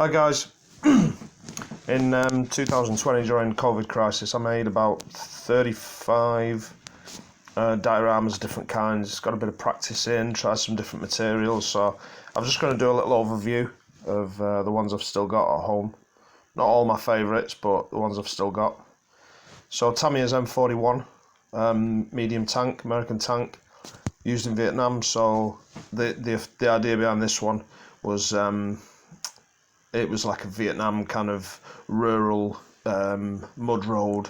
Hi guys, in 2020 during COVID crisis I made about 35 dioramas, different kinds, got a bit of practice in, tried some different materials, so I'm just going to do a little overview of the ones I've still got at home. Not all my favourites, but the ones I've still got. So Tamiya's M41, medium tank, American tank, used in Vietnam. So the idea behind this one was it was like a Vietnam kind of rural mud road.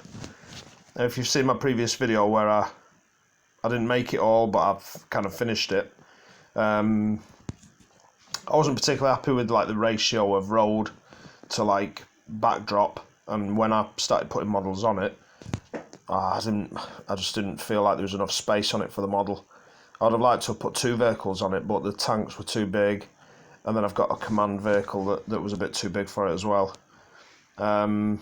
And if you've seen my previous video where I didn't make it all, but I've kind of finished it, I wasn't particularly happy with like the ratio of road to like backdrop, and when I started putting models on it, I just didn't feel like there was enough space on it for the model. I'd have liked to have put two vehicles on it, but the tanks were too big, and then I've got a command vehicle that was a bit too big for it as well. Yeah,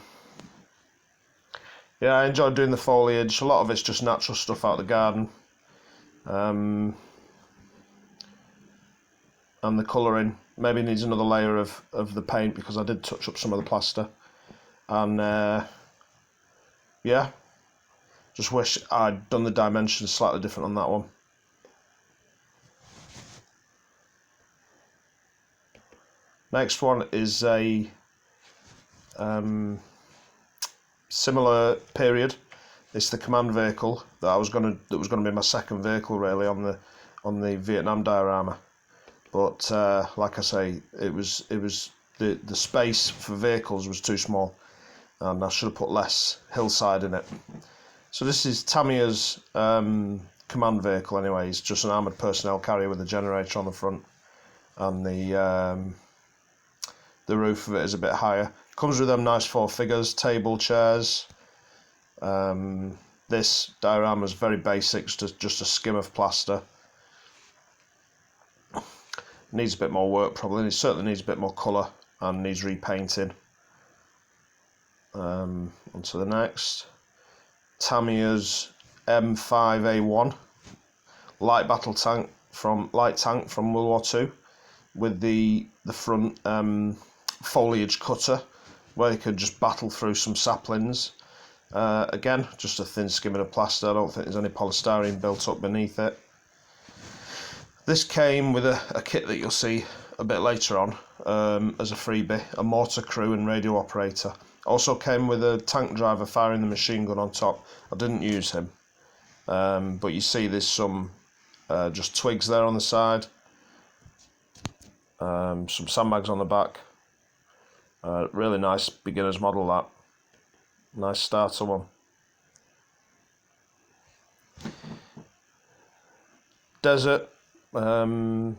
I enjoyed doing the foliage. A lot of it's just natural stuff out of the garden. And the colouring maybe needs another layer of the paint, because I did touch up some of the plaster. And yeah, just wish I'd done the dimensions slightly different on that one. Next one is a similar period. It's the command vehicle that was going to be my second vehicle really on the Vietnam diorama. But like I say, it was the space for vehicles was too small, and I should have put less hillside in it. So this is Tamiya's command vehicle anyway. It's just an armoured personnel carrier with a generator on the front, and the roof of it is a bit higher. Comes with them nice four figures, table, chairs. This diorama is very basic, just a skim of plaster. Needs a bit more work probably. It certainly needs a bit more colour and needs repainting. On to the next. Tamiya's M5A1, light battle tank from World War II, with the front foliage cutter where you could just battle through some saplings. Again, just a thin skimming of plaster. I don't think there's any polystyrene built up beneath it. This came with a kit that you'll see a bit later on as a freebie, a mortar crew and radio operator. Also came with a tank driver firing the machine gun on top. I didn't use him, but you see there's some just twigs there on the side, some sandbags on the back. Really nice beginner's model, that. Nice starter one. Desert, LRDG,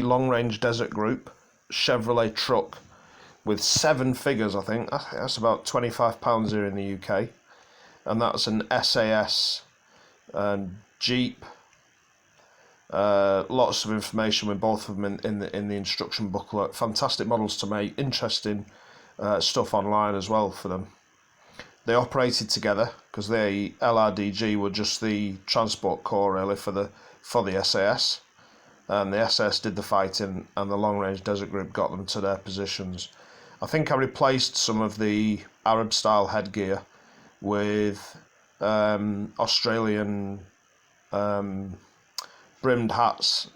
long range desert group, Chevrolet truck with 7 figures, I think. That's about £25 here in the UK. And that's an SAS Jeep. Lots of information with both of them in the instruction booklet. Fantastic models to make. Interesting stuff online as well for them. They operated together because the LRDG were just the transport corps really for the SAS, and the SAS did the fighting, and the long range desert group got them to their positions. I think I replaced some of the Arab style headgear with Australian brimmed hats,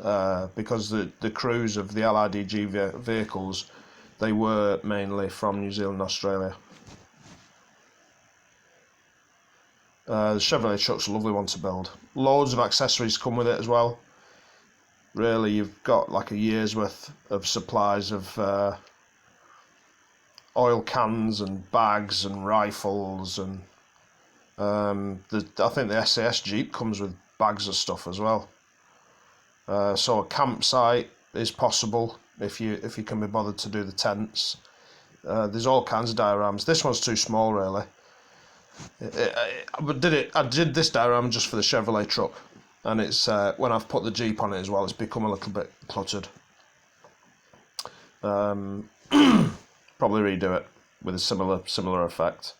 because the crews of the LRDG vehicles, they were mainly from New Zealand and Australia. The Chevrolet truck's a lovely one to build. Loads of accessories come with it as well. Really, you've got like a year's worth of supplies of oil cans and bags and rifles, and I think the SAS Jeep comes with bags of stuff as well. So a campsite is possible if you can be bothered to do the tents. There's all kinds of dioramas. This one's too small really. I did this diorama just for the Chevrolet truck, and it's when I've put the Jeep on it as well, it's become a little bit cluttered. Probably redo it with a similar effect.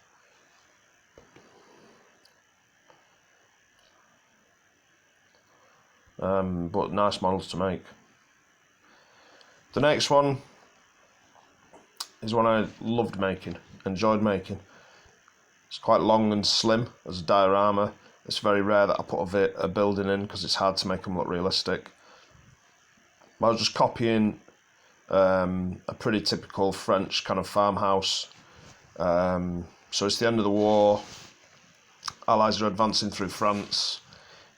But nice models to make. The next one is one I loved making, enjoyed making. It's quite long and slim as a diorama. It's very rare that I put a building in because it's hard to make them look realistic. I was just copying a pretty typical French kind of farmhouse. So it's the end of the war. Allies are advancing through France.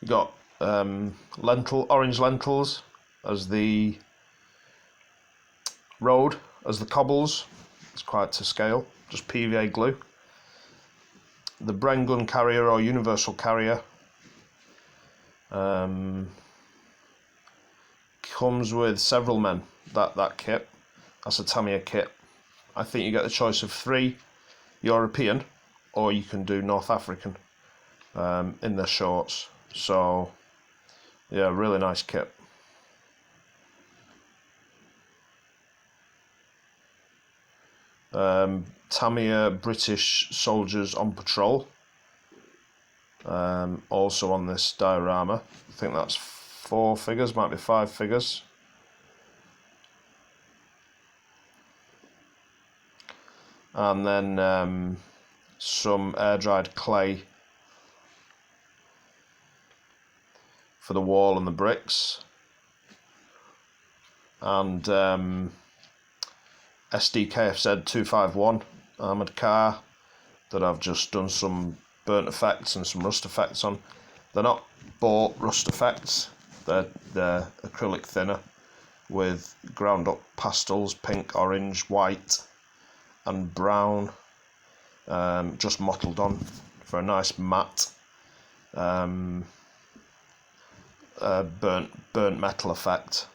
You got orange lentils as the road, as the cobbles. It's quite to scale, just PVA glue. The Bren gun carrier or universal carrier comes with several men. That kit, that's a Tamiya kit. I think you get the choice of 3 European, or you can do North African in their shorts. So yeah, really nice kit. Tamiya British soldiers on patrol, also on this diorama. I think that's 4 figures, might be 5 figures. And then some air-dried clay for the wall and the bricks, and SDKFZ 251 armoured car that I've just done some burnt effects and some rust effects on. They're not bought rust effects, they're acrylic thinner with ground up pastels, pink, orange, white and brown, just mottled on for a nice matte burnt metal effect.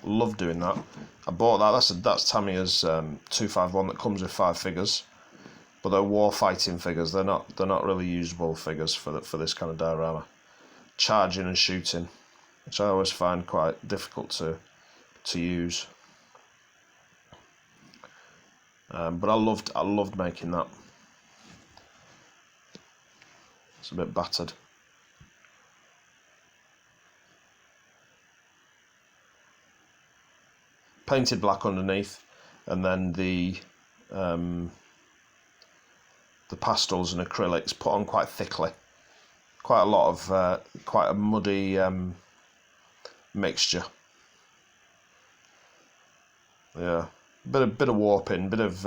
Love doing that. I bought that. That's Tamiya's 251 that comes with 5 figures, but they're war fighting figures. They're not really usable figures for this kind of diorama. Charging and shooting, which I always find quite difficult to use. But I loved making that. It's a bit battered. Painted black underneath, and then the pastels and acrylics put on quite thickly. Quite a lot of quite a muddy mixture. Yeah, bit of warping, bit of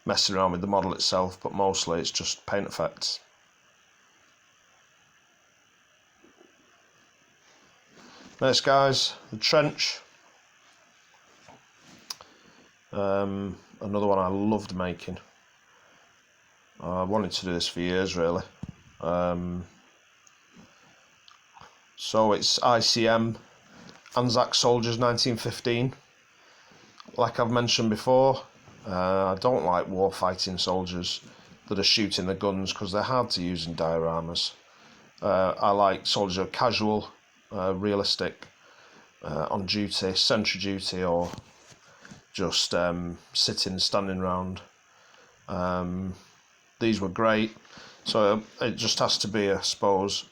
messing around with the model itself, but mostly it's just paint effects. Next, guys, the trench. Another one I loved making. I wanted to do this for years, really. So it's ICM Anzac Soldiers 1915. Like I've mentioned before, I don't like war fighting soldiers that are shooting the guns because they're hard to use in dioramas. I like soldiers who are casual, realistic, on duty, sentry duty, or just sitting, standing round. These were great. So it just has to be, I suppose,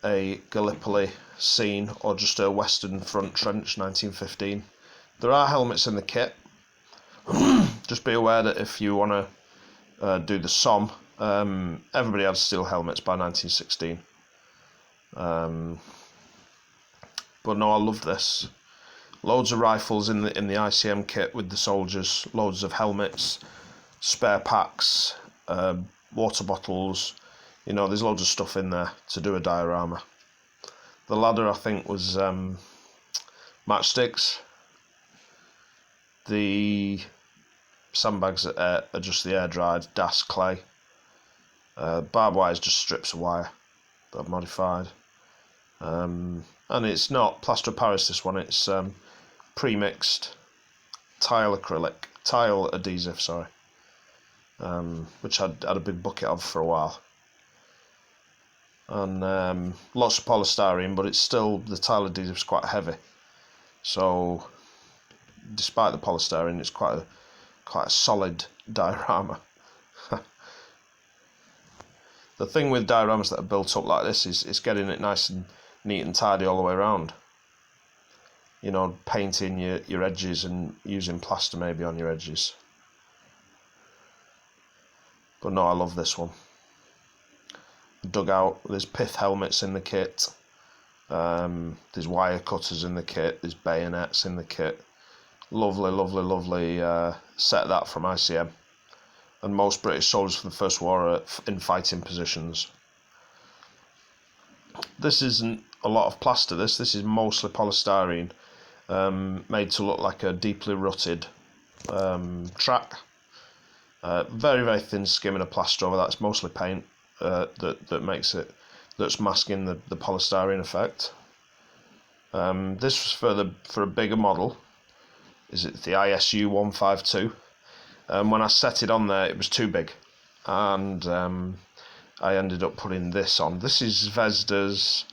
a Gallipoli scene or just a Western Front trench 1915. There are helmets in the kit. Just be aware that if you want to do the Somme, everybody had steel helmets by 1916. But no, I love this. Loads of rifles in the ICM kit with the soldiers, loads of helmets, spare packs, water bottles. You know, there's loads of stuff in there to do a diorama. The ladder, I think, was matchsticks. The sandbags are just the air-dried DAS clay. Barbed wire is just strips of wire that I've modified. And it's not plaster of Paris, this one. It's pre-mixed tile adhesive, sorry, which I had a big bucket of for a while. And lots of polystyrene, but it's still, the tile adhesive is quite heavy. So despite the polystyrene, it's quite a solid diorama. The thing with dioramas that are built up like this is getting it nice and neat and tidy all the way around. you know, painting your edges and using plaster maybe on your edges. But no, I love this one. Dugout, there's pith helmets in the kit, there's wire cutters in the kit, there's bayonets in the kit. Lovely, lovely, lovely set that from ICM. And most British soldiers from the First War are in fighting positions. This isn't a lot of plaster, this is mostly polystyrene, made to look like a deeply rutted track. Very, very thin skimming of plaster over that. It's mostly paint that makes it, that's masking the polystyrene effect. This was for a bigger model. Is it the ISU 152? When I set it on there, it was too big, and I ended up putting this on. This is Vesda's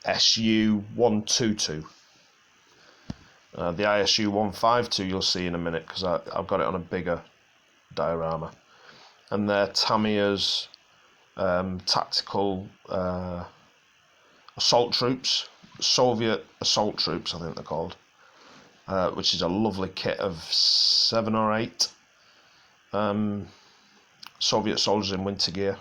SU 122. The ISU 152 you'll see in a minute, because I've got it on a bigger diorama. And they're Tamiya's tactical assault troops, Soviet assault troops I think they're called, which is a lovely kit of 7 or 8 Soviet soldiers in winter gear.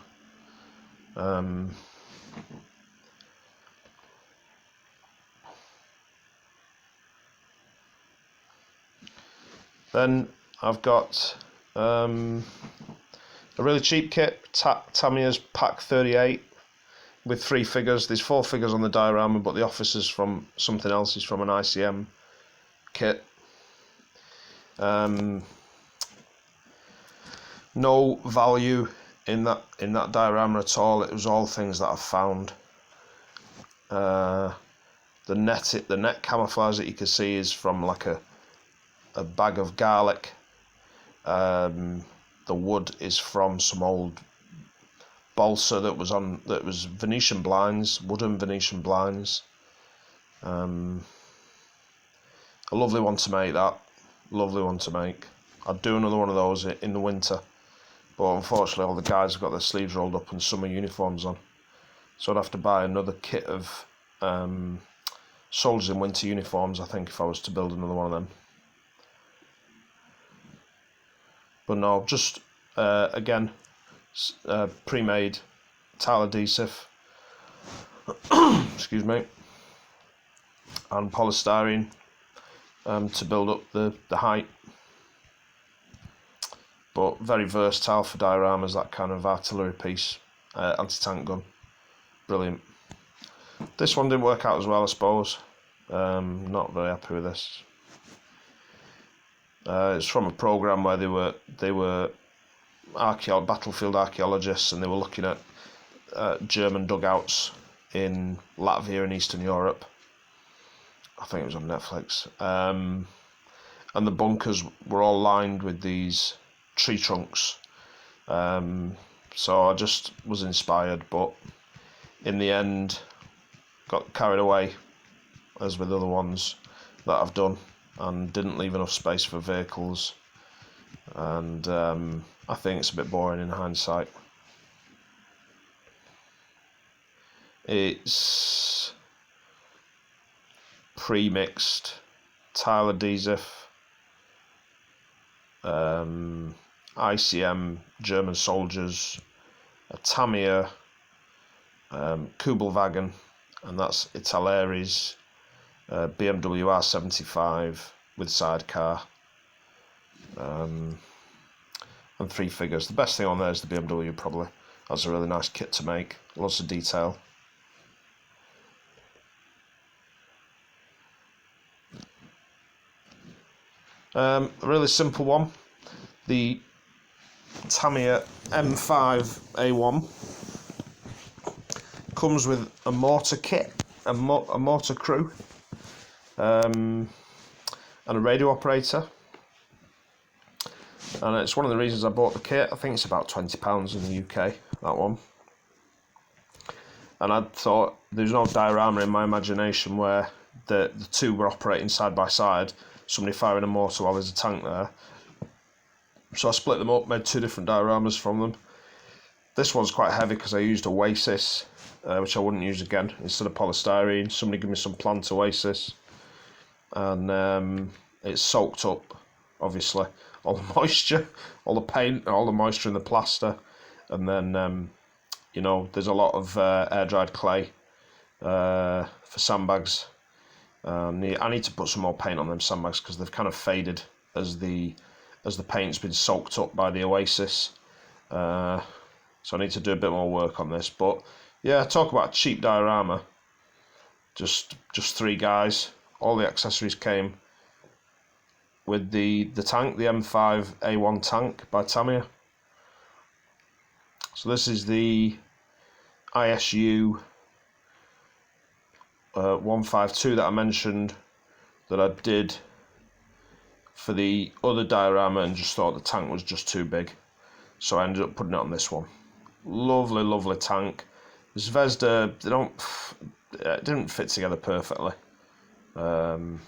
Then I've got a really cheap kit, Tamiya's Pack 38, with 3 figures. There's 4 figures on the diorama, but the officer's from something else. He's from an ICM kit. No value in that diorama at all. It was all things that I've found. The net camouflage that you can see is from like a bag of garlic. The wood is from some old balsa that was Venetian blinds, wooden Venetian blinds. A lovely one to make, that. Lovely one to make. I'd do another one of those in the winter, but unfortunately all the guys have got their sleeves rolled up and summer uniforms on, so I'd have to buy another kit of soldiers in winter uniforms, I think, if I was to build another one of them. But no, just again, pre-made tile adhesive, excuse me, and polystyrene to build up the height. But very versatile for dioramas, that kind of artillery piece, anti-tank gun, brilliant. This one didn't work out as well, I suppose. Not very happy with this. It's from a program where they were battlefield archaeologists, and they were looking at German dugouts in Latvia and Eastern Europe. I think it was on Netflix. And the bunkers were all lined with these tree trunks. So I just was inspired, but in the end got carried away, as with other ones that I've done, and didn't leave enough space for vehicles, and I think it's a bit boring in hindsight. It's pre-mixed tile adhesive, ICM German soldiers, a Tamiya Kubelwagen, and that's Italeri's BMW R75 with sidecar, and 3 figures. The best thing on there is the BMW, probably. That's a really nice kit to make, lots of detail. A really simple one, the Tamiya M5A1 comes with a mortar kit, a mortar crew, and a radio operator. And it's one of the reasons I bought the kit. I think it's about £20 in the UK, that one. And I thought there's no diorama in my imagination where the two were operating side by side, somebody firing a mortar while there's a tank there. So I split them up, made 2 different dioramas from them. This one's quite heavy because I used Oasis which I wouldn't use again. Instead of polystyrene, somebody give me some Plant Oasis, and it's soaked up, obviously, all the moisture, all the paint, all the moisture in the plaster, and then you know, there's a lot of air dried clay for sandbags. I need to put some more paint on them sandbags because they've kind of faded as the paint's been soaked up by the Oasis. So I need to do a bit more work on this. But yeah, talk about a cheap diorama. Just 3 guys. All the accessories came with the tank, the M5A1 tank by Tamiya. So this is the ISU 152 that I mentioned that I did for the other diorama and just thought the tank was just too big. So I ended up putting it on this one. Lovely, lovely tank. The Zvezda, it didn't fit together perfectly. Not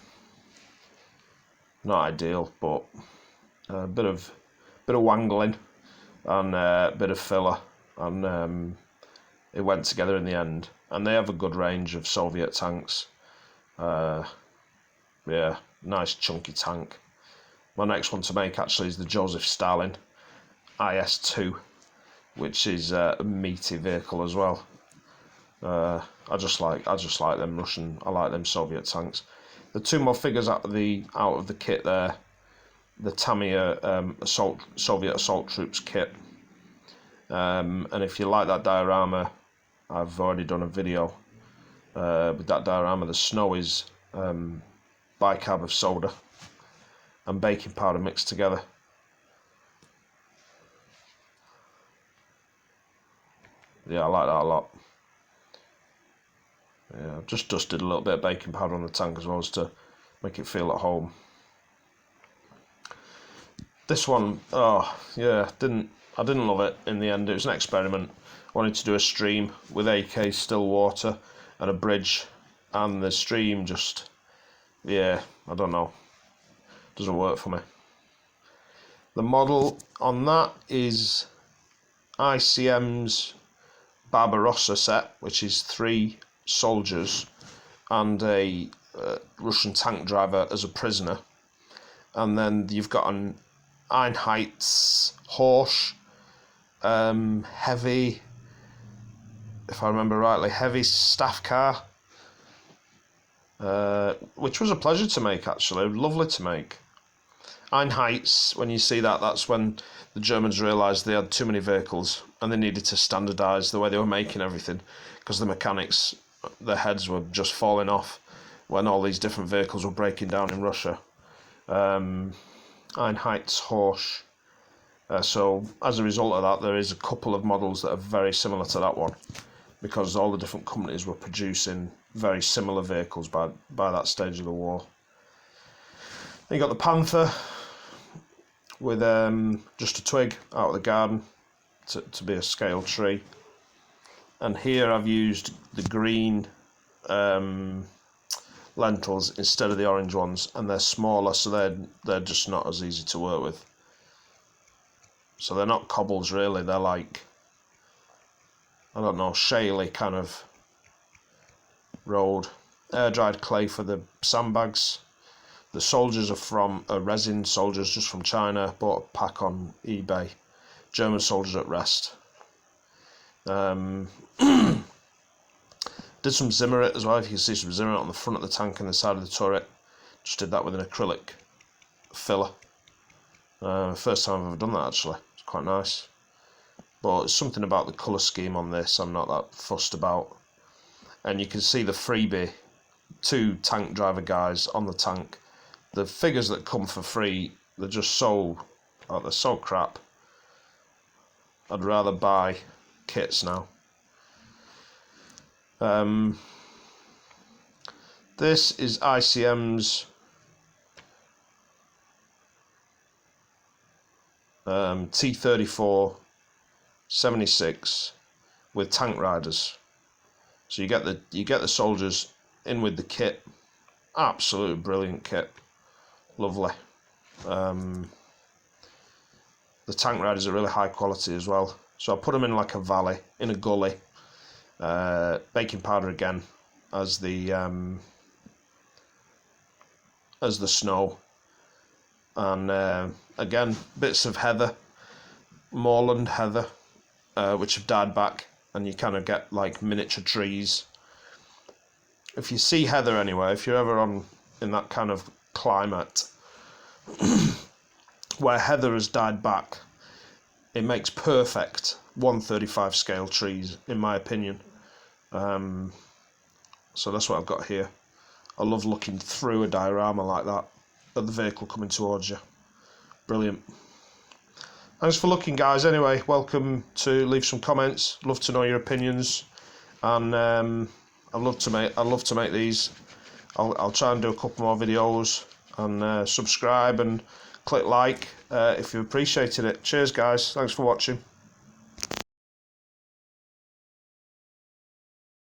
ideal, but a bit of wangling and a bit of filler, and it went together in the end. And they have a good range of Soviet tanks. Yeah, nice chunky tank. My next one to make actually is the Joseph Stalin IS-2, which is a meaty vehicle as well. I just like them Russian. I like them Soviet tanks. The 2 more figures out of the kit there, the Tamiya Soviet assault troops kit. And if you like that diorama, I've already done a video with that diorama. The snow is bicarb of soda and baking powder mixed together. Yeah, I like that a lot. Yeah, I've just dusted a little bit of baking powder on the tank as well as to make it feel at home. This one, oh yeah, I didn't love it in the end. It was an experiment. I wanted to do a stream with AK still water and a bridge, and the stream just, yeah, I don't know, doesn't work for me. The model on that is ICM's Barbarossa set, which is 3 soldiers and a Russian tank driver as a prisoner, and then you've got an Einheitshorsch heavy, if I remember rightly, heavy staff car, which was a pleasure to make actually, lovely to make. Einheits, when you see that, that's when the Germans realised they had too many vehicles and they needed to standardise the way they were making everything, because the mechanics, their heads were just falling off when all these different vehicles were breaking down in Russia. Einheitshorsch. So as a result of that, there is a couple of models that are very similar to that one, because all the different companies were producing very similar vehicles by that stage of the war. Then you got the Panther with just a twig out of the garden to be a scale tree. And here I've used the green lentils instead of the orange ones, and they're smaller, so they're just not as easy to work with. So they're not cobbles really, they're like, I don't know, shaly kind of road. Air dried clay for the sandbags. The soldiers are from resin soldiers, just from China. Bought a pack on eBay. German soldiers at rest. Did some Zimmerit as well. If you can see some Zimmerit on the front of the tank and the side of the turret. Just did that with an acrylic filler. First time I've ever done that actually. It's quite nice. But it's something about the colour scheme on this I'm not that fussed about. And you can see the freebie, 2 tank driver guys on the tank. The figures that come for free, they're just so, they're so crap. I'd rather buy kits now. This is ICM's T-34 76 with tank riders. So you get the soldiers in with the kit. Absolute brilliant kit. Lovely. The tank riders are really high quality as well. So I put them in like a valley, in a gully, baking powder again as the snow, and again bits of heather, moorland heather, which have died back, and you kind of get like miniature trees. If you see heather anywhere, if you're ever in that kind of climate where heather has died back, it makes perfect 1/35 scale trees, in my opinion. So that's what I've got here. I love looking through a diorama like that at the vehicle coming towards you. Brilliant. Thanks for looking, guys. Anyway, welcome to leave some comments. Love to know your opinions, and I love to make these. I'll try and do a couple more videos, and subscribe and click like if you appreciated it. Cheers, guys. Thanks for watching.